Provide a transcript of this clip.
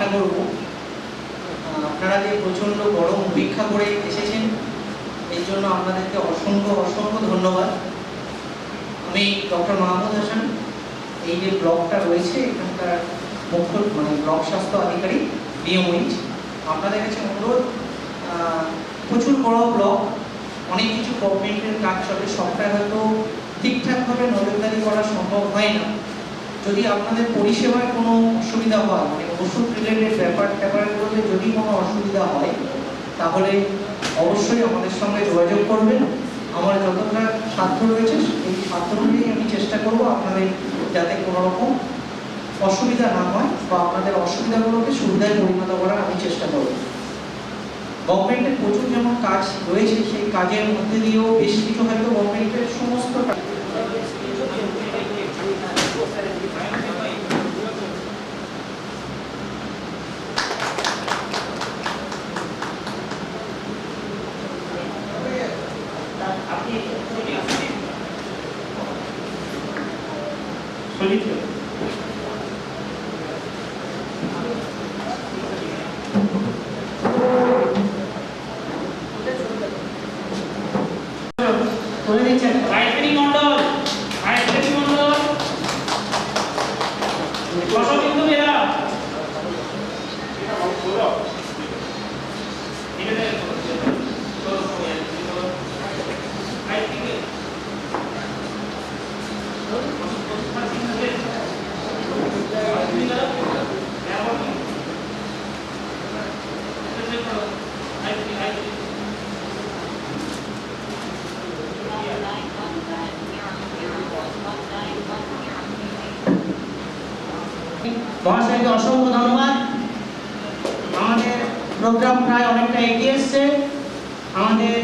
আশা করব আপনারা যে প্রচণ্ড গরম উপেক্ষা করে এসেছেন, এই জন্য আপনাদেরকে অসংখ্য অসংখ্য ধন্যবাদ। আমি ডক্টর মাহমুদ হাসান, এই যে ব্লকটা রয়েছে এখানকার মুখ্য ব্লক স্বাস্থ্য আধিকারিক নিয়মিত। আপনাদের কাছে অনুরোধ, প্রচুর বড় ব্লক, অনেক কিছু গভর্নমেন্টের কাজ চলে, সবটাই হয়তো ঠিকঠাকভাবে নজরদারি করা সম্ভব হয় না। যদি আপনাদের পরিষেবায় কোনো অসুবিধা হয়, মানে ওষুধ রিলেটেড ব্যাপারগুলোতে যদি কোনো অসুবিধা হয়, তাহলে অবশ্যই আমাদের সঙ্গে যোগাযোগ করবেন। আমার যতটা সাধ্য রয়েছে এই সাধ্য অনুযায়ী আমি চেষ্টা করব আপনাদের যাতে কোনো রকম অসুবিধা না হয় বা আপনাদের অসুবিধাগুলোকে সুবিধায় পরিণত করার আমি চেষ্টা করব। গভর্নমেন্টের প্রচুর যেমন কাজ রয়েছে, সেই কাজের মধ্যে দিয়েও বেশ কিছু হয়তো গভর্নমেন্টের সমস্ত বলে দিচ্ছেন মহাশয়কে অসংখ্য ধন্যবাদ। আমাদের প্রোগ্রাম প্রায় অনেকটা এগিয়ে এসছে। আমাদের